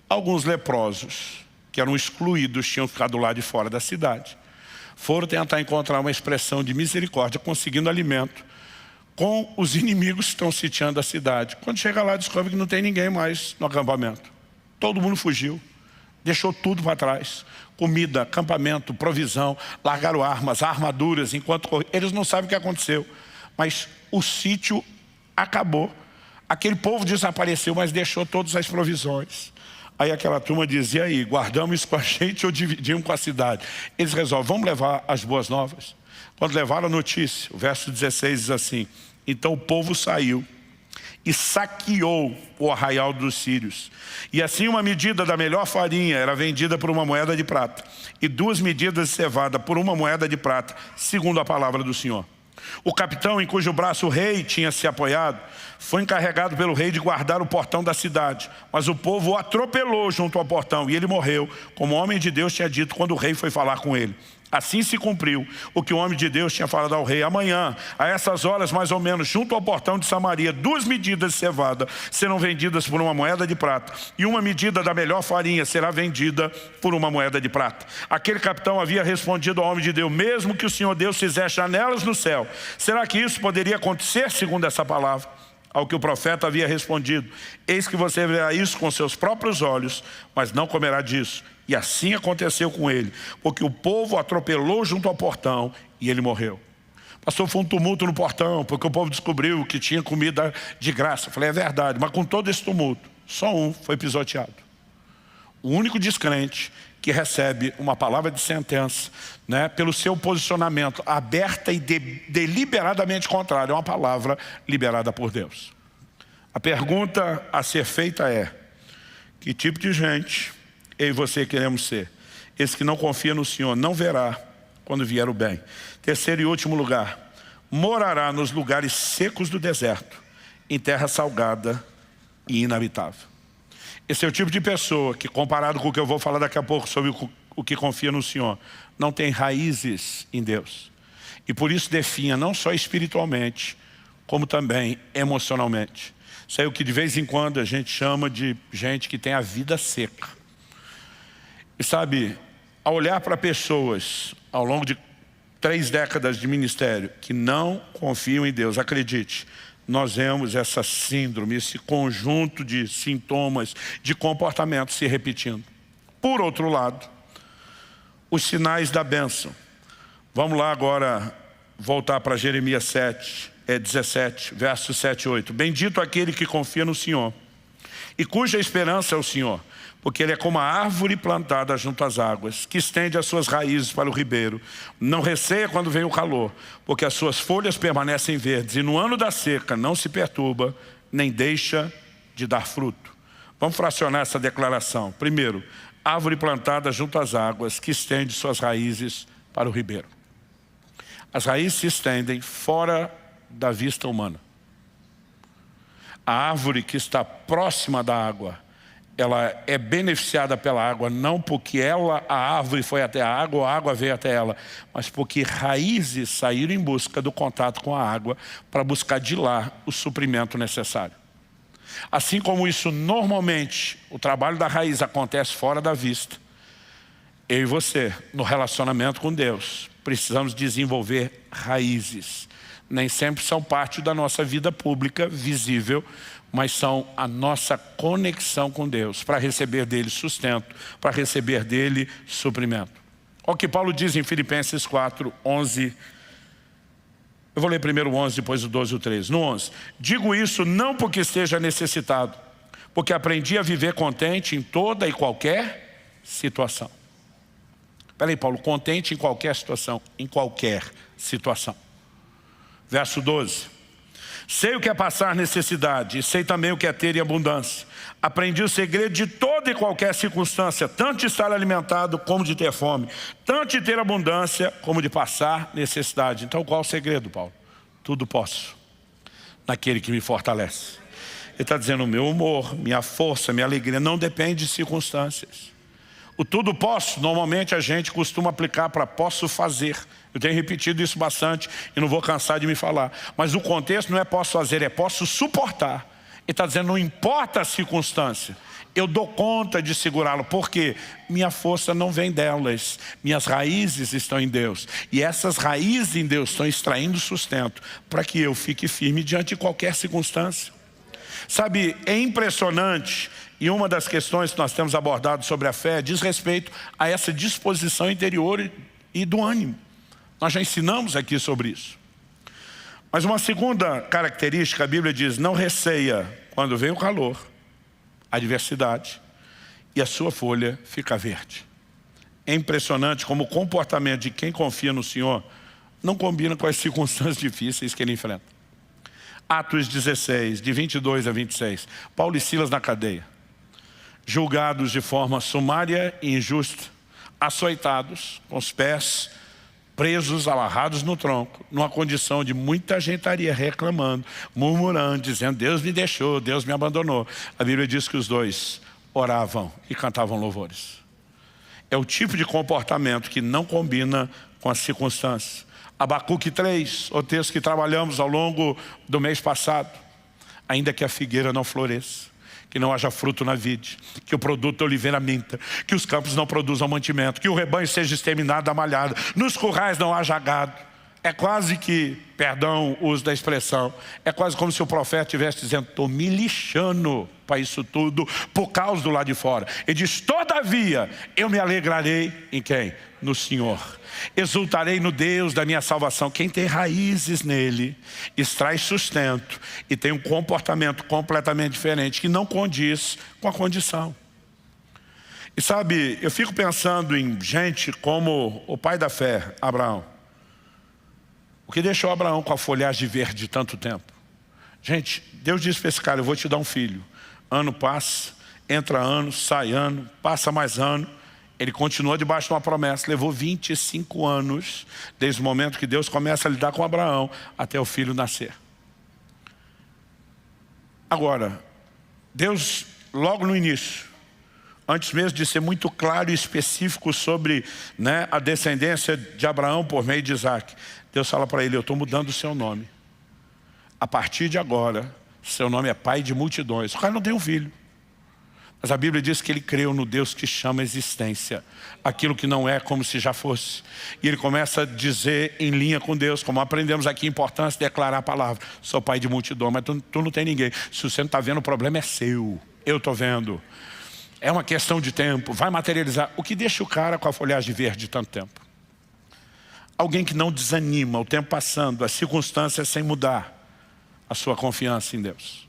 Alguns leprosos, que eram excluídos, tinham ficado do lado de fora da cidade, foram tentar encontrar uma expressão de misericórdia, conseguindo alimento com os inimigos que estão sitiando a cidade. Quando chega lá, descobre que não tem ninguém mais no acampamento. Todo mundo fugiu, deixou tudo para trás. Comida, acampamento, provisão, largaram armas, armaduras, enquanto eles não sabem o que aconteceu. Mas o sítio acabou. Aquele povo desapareceu, mas deixou todas as provisões. Aí aquela turma dizia, e aí, guardamos isso com a gente ou dividimos com a cidade? Eles resolvem, vamos levar as boas novas. Quando levaram a notícia, o verso 16 diz assim: então o povo saiu e saqueou o arraial dos sírios. E assim uma medida da melhor farinha era vendida por uma moeda de prata, e 2 medidas de cevada por uma moeda de prata, segundo a palavra do Senhor. O capitão, em cujo braço o rei tinha se apoiado, foi encarregado pelo rei de guardar o portão da cidade. Mas o povo o atropelou junto ao portão e ele morreu, como o homem de Deus tinha dito quando o rei foi falar com ele. Assim se cumpriu o que o homem de Deus tinha falado ao rei. Amanhã, a essas horas mais ou menos, junto ao portão de Samaria, 2 medidas de cevada serão vendidas por uma moeda de prata, e 1 medida da melhor farinha será vendida por uma moeda de prata. Aquele capitão havia respondido ao homem de Deus: mesmo que o Senhor Deus fizesse janelas no céu, será que isso poderia acontecer segundo essa palavra? Ao que o profeta havia respondido: eis que você verá isso com seus próprios olhos, mas não comerá disso. E assim aconteceu com ele, porque o povo atropelou junto ao portão e ele morreu. Pastor, foi um tumulto no portão, porque o povo descobriu que tinha comida de graça. Eu falei, é verdade, mas com todo esse tumulto, só um foi pisoteado. O único descrente que recebe uma palavra de sentença, né, pelo seu posicionamento aberta e deliberadamente contrário a uma palavra liberada por Deus. A pergunta a ser feita é: que tipo de gente eu e você queremos ser? Esse que não confia no Senhor não verá quando vier o bem. Terceiro e último lugar: morará nos lugares secos do deserto, em terra salgada e inabitável. Esse é o tipo de pessoa que, comparado com o que eu vou falar daqui a pouco sobre o que confia no Senhor, não tem raízes em Deus. E por isso definha não só espiritualmente, como também emocionalmente. Isso é o que de vez em quando a gente chama de gente que tem a vida seca. E sabe, ao olhar para pessoas ao longo de 3 décadas de ministério que não confiam em Deus, acredite, nós vemos essa síndrome, esse conjunto de sintomas, de comportamentos se repetindo. Por outro lado, os sinais da bênção. Vamos lá agora voltar para Jeremias 17, versos 7 e 8. Bendito aquele que confia no Senhor e cuja esperança é o Senhor, porque ele é como a árvore plantada junto às águas, que estende as suas raízes para o ribeiro. Não receia quando vem o calor, porque as suas folhas permanecem verdes, e no ano da seca não se perturba, nem deixa de dar fruto. Vamos fracionar essa declaração. Primeiro, árvore plantada junto às águas, que estende suas raízes para o ribeiro. As raízes se estendem fora da vista humana. A árvore que está próxima da água, ela é beneficiada pela água, não porque a árvore foi até a água ou a água veio até ela, mas porque raízes saíram em busca do contato com a água para buscar de lá o suprimento necessário. Assim como isso normalmente, o trabalho da raiz acontece fora da vista, eu e você, no relacionamento com Deus, precisamos desenvolver raízes. nem sempre são parte da nossa vida pública, visível, mas são a nossa conexão com Deus, para receber dele sustento, para receber dele suprimento. Olha o que Paulo diz em Filipenses 4, 11. Eu vou ler primeiro o 11, depois o 12 e o 13. No 11, digo isso não porque esteja necessitado, porque aprendi a viver contente em toda e qualquer situação. Espera aí, Paulo, contente em qualquer situação, em qualquer situação. Verso 12. Sei o que é passar necessidade e sei também o que é ter em abundância. Aprendi o segredo de toda e qualquer circunstância, tanto de estar alimentado como de ter fome, tanto de ter abundância como de passar necessidade. Então qual é o segredo, Paulo? Tudo posso naquele que me fortalece. Ele está dizendo, o meu humor, minha força, minha alegria não depende de circunstâncias. O tudo posso, normalmente a gente costuma aplicar para posso fazer. Eu tenho repetido isso bastante e não vou cansar de me falar. Mas o contexto não é posso fazer, é posso suportar. Ele está dizendo, não importa a circunstância, eu dou conta de segurá-lo, porque minha força não vem delas. Minhas raízes estão em Deus. E essas raízes em Deus estão extraindo sustento para que eu fique firme diante de qualquer circunstância. Sabe, é impressionante, e uma das questões que nós temos abordado sobre a fé diz respeito a essa disposição interior e do ânimo. Nós já ensinamos aqui sobre isso. Mas uma segunda característica, a Bíblia diz, não receia quando vem o calor, a adversidade, e a sua folha fica verde. É impressionante como o comportamento de quem confia no Senhor não combina com as circunstâncias difíceis que ele enfrenta. Atos 16, de 22 a 26. Paulo e Silas na cadeia, julgados de forma sumária e injusta, açoitados, com os pés presos, amarrados no tronco, numa condição de muita gentaria, reclamando, murmurando, dizendo, Deus me deixou, Deus me abandonou. A Bíblia diz que os dois oravam e cantavam louvores. É o tipo de comportamento que não combina com as circunstâncias. Abacuque 3, o texto que trabalhamos ao longo do mês passado. Ainda que a figueira não floresça, que não haja fruto na vide, que o produto da oliveira minta, que os campos não produzam mantimento, que o rebanho seja exterminado da malhada, nos currais não haja gado. É quase que, perdão o uso da expressão, é quase como se o profeta estivesse dizendo, estou me lixando para isso tudo, por causa do lado de fora. Ele diz, todavia, eu me alegrarei em quem? No Senhor. Exultarei no Deus da minha salvação. Quem tem raízes nele, extrai sustento e tem um comportamento completamente diferente, que não condiz com a condição. E sabe, eu fico pensando em gente como o pai da fé, Abraão. O que deixou Abraão com a folhagem verde de tanto tempo? Gente, Deus disse para esse cara, eu vou te dar um filho. Ano passa, entra ano, sai ano, passa mais ano. Ele continua debaixo de uma promessa. Levou 25 anos, desde o momento que Deus começa a lidar com Abraão, até o filho nascer. Agora, Deus, logo no início, antes mesmo de ser muito claro e específico sobre a descendência de Abraão por meio de Isaac, Deus fala para ele, eu estou mudando o seu nome. A partir de agora, seu nome é pai de multidões. O cara não tem um filho. Mas a Bíblia diz que ele creu no Deus que chama existência. Aquilo que não é como se já fosse. E ele começa a dizer em linha com Deus, como aprendemos aqui, a importância de declarar a palavra. Sou pai de multidão, mas tu não tem ninguém. Se você não está vendo, o problema é seu. Eu estou vendo. É uma questão de tempo. Vai materializar. O que deixa o cara com a folhagem verde tanto tempo? Alguém que não desanima, o tempo passando, as circunstâncias sem mudar a sua confiança em Deus.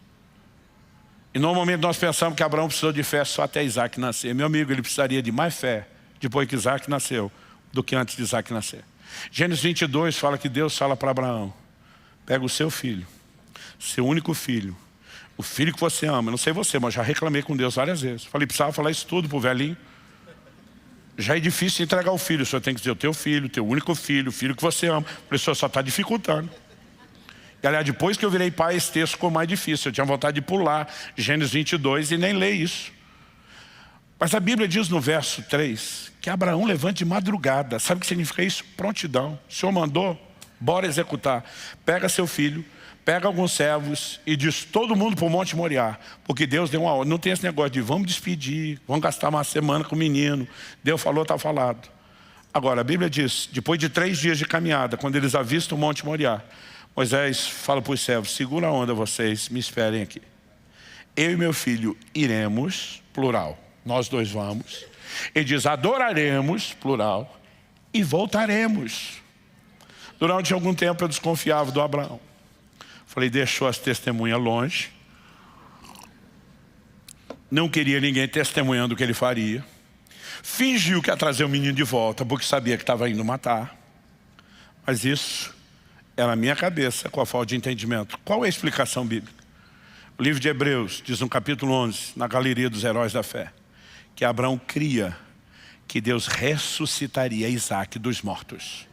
E normalmente nós pensamos que Abraão precisou de fé só até Isaac nascer. Meu amigo, ele precisaria de mais fé depois que Isaac nasceu do que antes de Isaac nascer. Gênesis 22 fala que Deus fala para Abraão, pega o seu filho, seu único filho, o filho que você ama. Eu não sei você, mas já reclamei com Deus várias vezes. Falei, precisava falar isso tudo para o velhinho. Já é difícil entregar o filho, o senhor tem que dizer o teu filho, teu único filho, o filho que você ama. Falei, o senhor só está dificultando. E aliás, depois que eu virei pai, esse texto ficou mais difícil. Eu tinha vontade de pular Gênesis 22 e nem ler isso. Mas a Bíblia diz no verso 3 que Abraão levanta de madrugada. Sabe o que significa isso? Prontidão. O Senhor mandou, bora executar. Pega seu filho, pega alguns servos e diz todo mundo para o Monte Moriá. Porque Deus deu uma ordem. Não tem esse negócio de vamos despedir, vamos gastar uma semana com o menino. Deus falou, está falado. Agora, a Bíblia diz, depois de 3 dias de caminhada, quando eles avistam o Monte Moriá, Moisés fala para os servos, segura a onda vocês, me esperem aqui. Eu e meu filho iremos, plural, nós dois vamos. Ele diz, adoraremos, plural, e voltaremos. Durante algum tempo eu desconfiava do Abraão. Falei, deixou as testemunhas longe. Não queria ninguém testemunhando o que ele faria. Fingiu que ia trazer o menino de volta, porque sabia que estava indo matar. Mas isso era a minha cabeça com a falta de entendimento. Qual é a explicação bíblica? O livro de Hebreus diz no capítulo 11, na galeria dos heróis da fé, que Abraão cria que Deus ressuscitaria Isaac dos mortos.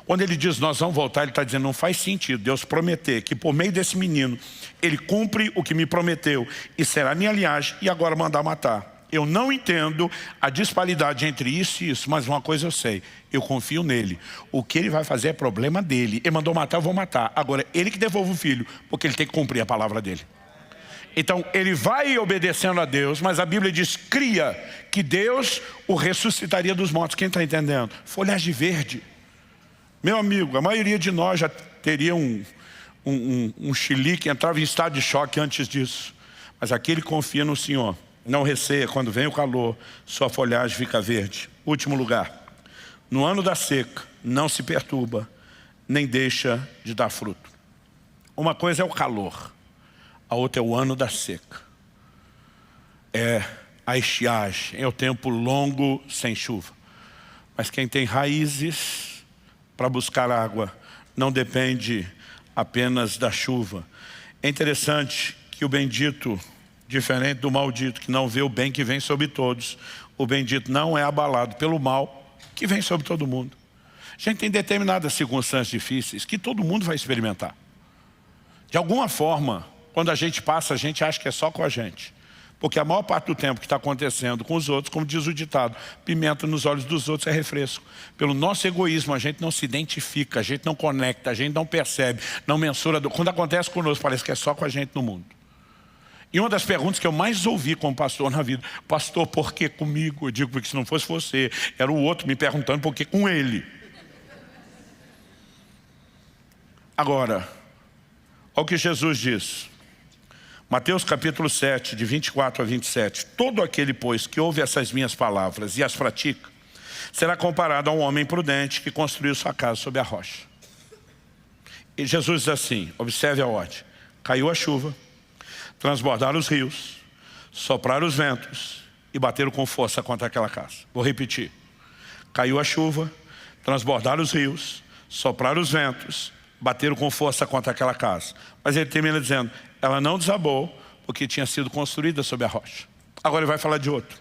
Quando ele diz nós vamos voltar, ele está dizendo não faz sentido Deus prometer que por meio desse menino ele cumpre o que me prometeu e será minha linhagem e agora mandar matar. Eu não entendo a disparidade entre isso e isso, mas uma coisa eu sei, eu confio nele. O que ele vai fazer é problema dele. Ele mandou matar, eu vou matar. Agora, ele que devolve o filho, porque ele tem que cumprir a palavra dele. Então, ele vai obedecendo a Deus, mas a Bíblia diz, cria que Deus o ressuscitaria dos mortos. Quem está entendendo? Folhagem verde. Meu amigo, a maioria de nós já teria um chilique, entrava em estado de choque antes disso. Mas aquele que confia no Senhor, não receia, quando vem o calor, sua folhagem fica verde. Último lugar, no ano da seca, não se perturba, nem deixa de dar fruto. Uma coisa é o calor, a outra é o ano da seca. É a estiagem, é o tempo longo sem chuva. Mas quem tem raízes para buscar água, não depende apenas da chuva. É interessante que o bendito, diferente do maldito, que não vê o bem que vem sobre todos, o bendito não é abalado pelo mal que vem sobre todo mundo. A gente tem determinadas circunstâncias difíceis que todo mundo vai experimentar. De alguma forma, quando a gente passa, a gente acha que é só com a gente. Porque a maior parte do tempo que está acontecendo com os outros, como diz o ditado, pimenta nos olhos dos outros é refresco. Pelo nosso egoísmo, a gente não se identifica, a gente não conecta, a gente não percebe, não mensura. Quando acontece conosco, parece que é só com a gente no mundo. E uma das perguntas que eu mais ouvi como pastor na vida, pastor, por que comigo? Eu digo, porque se não fosse você, era o outro me perguntando por que com ele. Agora, olha o que Jesus diz. Mateus capítulo 7, de 24 a 27. Todo aquele, pois, que ouve essas minhas palavras e as pratica, será comparado a um homem prudente que construiu sua casa sobre a rocha. E Jesus diz assim, observe a ordem. Caiu a chuva, transbordaram os rios, sopraram os ventos e bateram com força contra aquela casa. Vou repetir. Caiu a chuva, transbordaram os rios, sopraram os ventos, bateram com força contra aquela casa. Mas ele termina dizendo, ela não desabou porque tinha sido construída sobre a rocha. Agora ele vai falar de outro.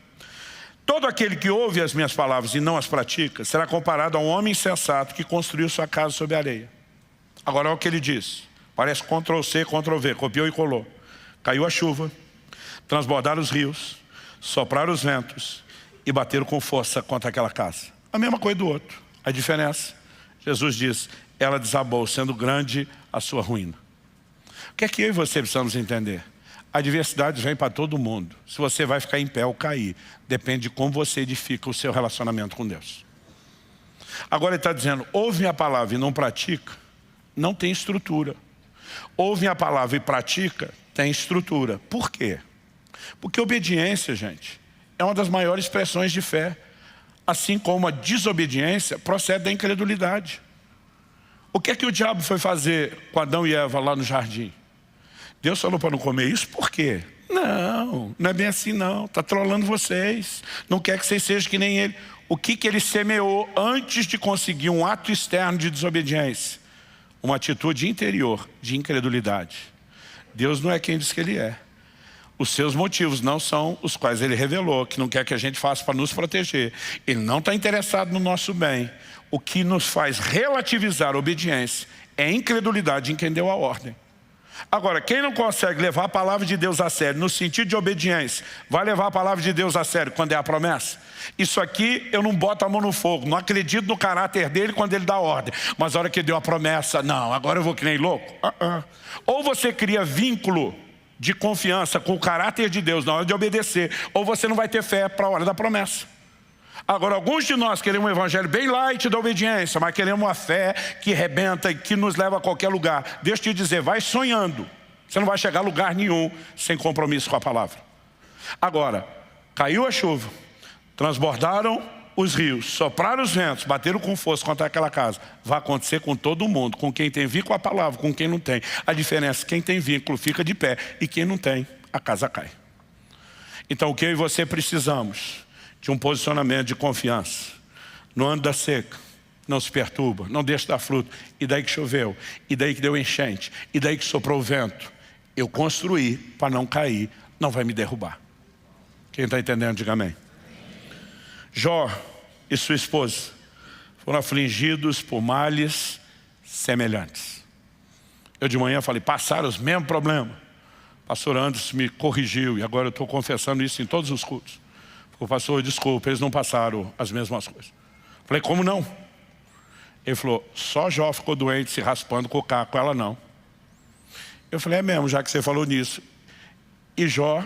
Todo aquele que ouve as minhas palavras e não as pratica, será comparado a um homem insensato que construiu sua casa sobre a areia. Agora olha o que ele diz. Parece Ctrl+C, Ctrl+V, copiou e colou. Caiu a chuva, transbordaram os rios, sopraram os ventos e bateram com força contra aquela casa. A mesma coisa do outro. A diferença, Jesus diz, ela desabou, sendo grande a sua ruína. O que é que eu e você precisamos entender? A adversidade vem para todo mundo. Se você vai ficar em pé ou cair, depende de como você edifica o seu relacionamento com Deus. Agora ele está dizendo, ouve minha palavra e não pratica, não tem estrutura. Ouve minha palavra e pratica, tem estrutura. Por quê? Porque obediência, gente, é uma das maiores expressões de fé. Assim como a desobediência procede da incredulidade. O que é que o diabo foi fazer com Adão e Eva lá no jardim? Deus falou para não comer isso, por quê? Não é bem assim não, está trolando vocês, não quer que vocês sejam que nem ele. O que ele semeou antes de conseguir um ato externo de desobediência? Uma atitude interior de incredulidade. Deus não é quem diz que ele é. Os seus motivos não são os quais ele revelou, que não quer que a gente faça para nos proteger. Ele não está interessado no nosso bem. O que nos faz relativizar a obediência é a incredulidade em quem deu a ordem. Agora, quem não consegue levar a palavra de Deus a sério, no sentido de obediência, vai levar a palavra de Deus a sério quando é a promessa? Isso aqui eu não boto a mão no fogo, não acredito no caráter dele quando ele dá ordem. Mas a hora que deu a promessa, não, agora eu vou que nem louco. Ou você cria vínculo de confiança com o caráter de Deus na hora de obedecer, ou você não vai ter fé para a hora da promessa. Agora, alguns de nós queremos um evangelho bem light da obediência, mas queremos uma fé que rebenta e que nos leva a qualquer lugar. Deixa eu te dizer, vai sonhando. Você não vai chegar a lugar nenhum sem compromisso com a palavra. Agora, caiu a chuva, transbordaram os rios, sopraram os ventos, bateram com força contra aquela casa. Vai acontecer com todo mundo, com quem tem vínculo com a palavra, com quem não tem. A diferença é que quem tem vínculo fica de pé e quem não tem, a casa cai. Então o que eu e você precisamos? De um posicionamento de confiança. No ano da seca, não se perturba, não deixa dar fruto. E daí que choveu, e daí que deu enchente, e daí que soprou o vento. Eu construí para não cair, não vai me derrubar. Quem está entendendo, diga amém. Jó e sua esposa foram afligidos por males semelhantes. Eu de manhã falei, passaram os mesmos problemas. O pastor Anderson me corrigiu e agora eu estou confessando isso em todos os cultos. O pastor, desculpa, eles não passaram as mesmas coisas. Falei, como não? Ele falou, só Jó ficou doente se raspando com o caco, ela não. Eu falei, é mesmo, já que você falou nisso. E Jó,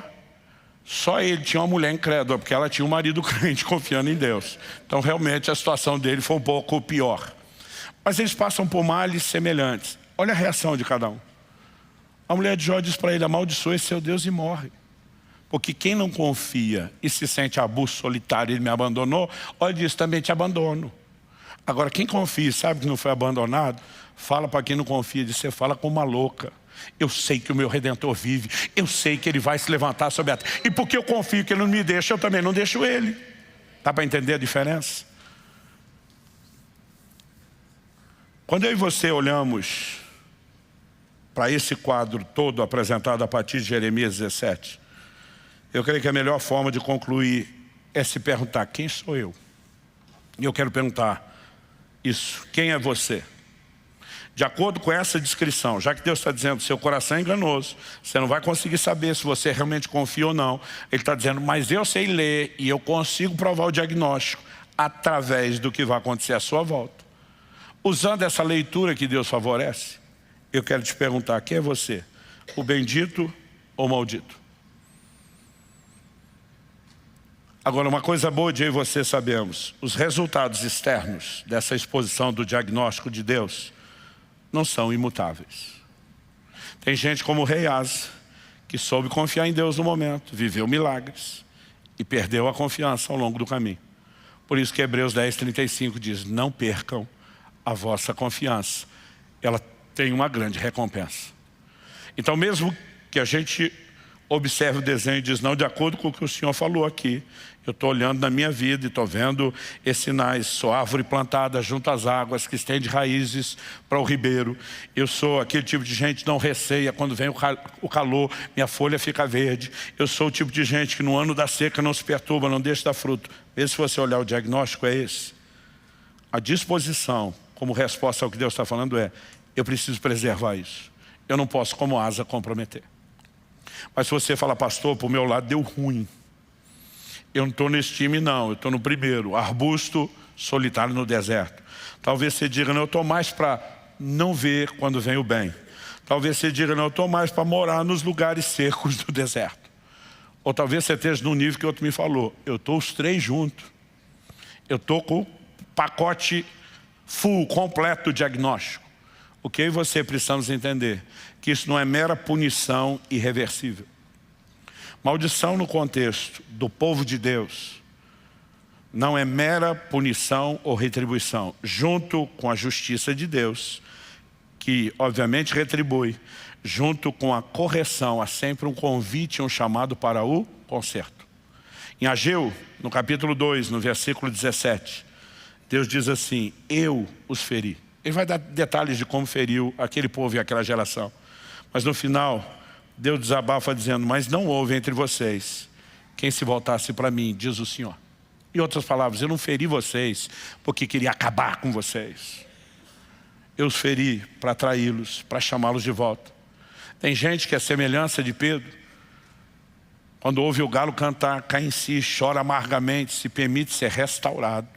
só ele tinha uma mulher incrédula, porque ela tinha um marido crente confiando em Deus. Então realmente a situação dele foi um pouco pior. Mas eles passam por males semelhantes. Olha a reação de cada um. A mulher de Jó diz para ele, amaldiçoa esse seu Deus e morre. Porque quem não confia e se sente abuso solitário, ele me abandonou, olha, diz, também te abandono. Agora, quem confia e sabe que não foi abandonado, fala para quem não confia, diz, você fala com uma louca. Eu sei que o meu Redentor vive, eu sei que ele vai se levantar sobre a terra. E porque eu confio que ele não me deixa, eu também não deixo ele. Dá para entender a diferença? Quando eu e você olhamos para esse quadro todo apresentado a partir de Jeremias 17, eu creio que a melhor forma de concluir é se perguntar, quem sou eu? E eu quero perguntar isso, quem é você? De acordo com essa descrição, já que Deus está dizendo, seu coração é enganoso, você não vai conseguir saber se você realmente confia ou não. Ele está dizendo, mas eu sei ler e eu consigo provar o diagnóstico através do que vai acontecer à sua volta. Usando essa leitura que Deus favorece, eu quero te perguntar, quem é você? O bendito ou o maldito? Agora, uma coisa boa de eu e você sabemos, os resultados externos dessa exposição do diagnóstico de Deus não são imutáveis. Tem gente como o rei Asa, que soube confiar em Deus no momento, viveu milagres e perdeu a confiança ao longo do caminho. Por isso que Hebreus 10:35 diz, não percam a vossa confiança, ela tem uma grande recompensa. Então mesmo que a gente observe o desenho e diz, não, de acordo com o que o Senhor falou aqui, eu estou olhando na minha vida e estou vendo esses sinais, sou árvore plantada junto às águas, que estende raízes para o ribeiro. Eu sou aquele tipo de gente que não receia quando vem o calor, minha folha fica verde. Eu sou o tipo de gente que no ano da seca não se perturba, não deixa dar fruto. Mesmo se você olhar o diagnóstico é esse. A disposição, como resposta ao que Deus está falando é, eu preciso preservar isso. Eu não posso, como Asa, comprometer. Mas se você fala, pastor, para o meu lado deu ruim. Eu não estou nesse time não, eu estou no primeiro, arbusto solitário no deserto. Talvez você diga, não, eu estou mais para não ver quando vem o bem. Talvez você diga, não, eu estou mais para morar nos lugares secos do deserto. Ou talvez você esteja no nível que outro me falou, eu estou os três juntos. Eu estou com o pacote full, completo do diagnóstico. O que eu e você precisamos entender? Que isso não é mera punição irreversível. Maldição no contexto do povo de Deus não é mera punição ou retribuição. Junto com a justiça de Deus, que obviamente retribui, junto com a correção, há sempre um convite e um chamado para o conserto. Em Ageu, no capítulo 2, no versículo 17, Deus diz assim, eu os feri. Ele vai dar detalhes de como feriu aquele povo e aquela geração. Mas no final, Deus desabafa dizendo, mas não houve entre vocês quem se voltasse para mim, diz o Senhor. Em outras palavras, eu não feri vocês porque queria acabar com vocês. Eu os feri para atraí-los, para chamá-los de volta. Tem gente que é semelhança de Pedro. Quando ouve o galo cantar, cai em si, chora amargamente, se permite ser restaurado.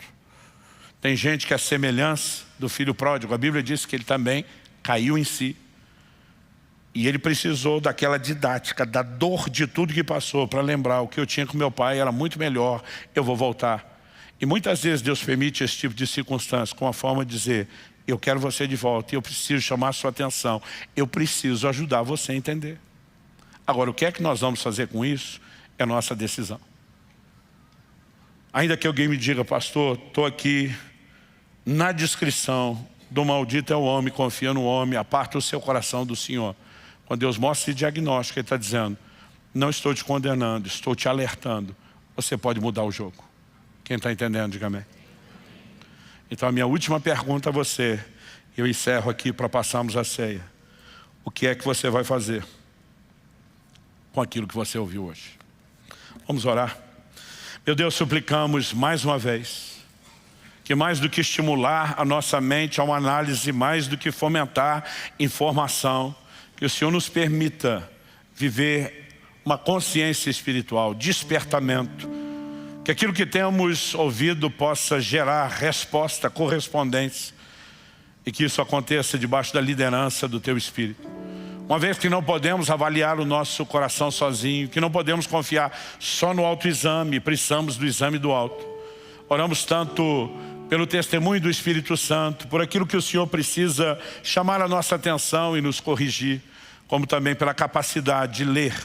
Tem gente que é semelhança do filho pródigo. A Bíblia diz que ele também caiu em si. E ele precisou daquela didática, da dor de tudo que passou, para lembrar o que eu tinha com meu pai era muito melhor, eu vou voltar. E muitas vezes Deus permite esse tipo de circunstância com a forma de dizer: eu quero você de volta e eu preciso chamar a sua atenção. Eu preciso ajudar você a entender. Agora, o que é que nós vamos fazer com isso é nossa decisão. Ainda que alguém me diga: pastor, estou aqui na descrição do maldito é o homem, confia no homem, aparta o seu coração do Senhor. Quando Deus mostra esse diagnóstico, Ele está dizendo: não estou te condenando, estou te alertando. Você pode mudar o jogo. Quem está entendendo, diga amém. Então a minha última pergunta a você, eu encerro aqui para passarmos a ceia. O que é que você vai fazer com aquilo que você ouviu hoje? Vamos orar. Meu Deus, suplicamos mais uma vez que mais do que estimular a nossa mente a uma análise, mais do que fomentar informação, que o Senhor nos permita viver uma consciência espiritual, despertamento, que aquilo que temos ouvido possa gerar resposta, correspondência, e que isso aconteça debaixo da liderança do Teu Espírito. Uma vez que não podemos avaliar o nosso coração sozinho, que não podemos confiar só no autoexame, precisamos do exame do alto. Oramos tanto pelo testemunho do Espírito Santo, por aquilo que o Senhor precisa chamar a nossa atenção e nos corrigir, como também pela capacidade de ler,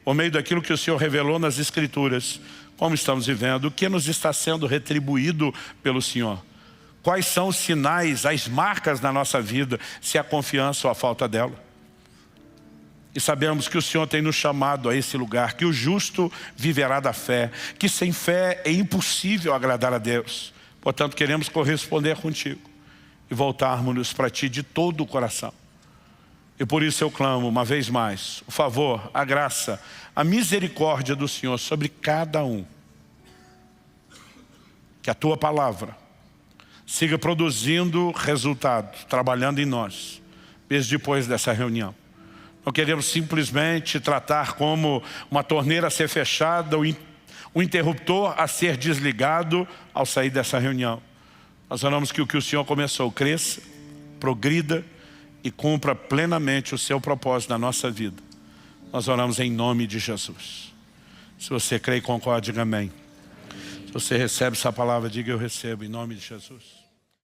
por meio daquilo que o Senhor revelou nas Escrituras, como estamos vivendo, o que nos está sendo retribuído pelo Senhor. Quais são os sinais, as marcas na nossa vida, se há confiança ou a falta dela. E sabemos que o Senhor tem nos chamado a esse lugar, que o justo viverá da fé, que sem fé é impossível agradar a Deus. Portanto, queremos corresponder contigo e voltarmos-nos para Ti de todo o coração. E por isso eu clamo uma vez mais, o favor, a graça, a misericórdia do Senhor sobre cada um. Que a Tua palavra siga produzindo resultado, trabalhando em nós, mesmo depois dessa reunião. Não queremos simplesmente tratar como uma torneira a ser fechada, o interruptor a ser desligado ao sair dessa reunião. Nós oramos que o Senhor começou cresça, progrida e cumpra plenamente o seu propósito na nossa vida. Nós oramos em nome de Jesus. Se você crê e concorda, diga amém. Se você recebe essa palavra, diga: eu recebo, em nome de Jesus.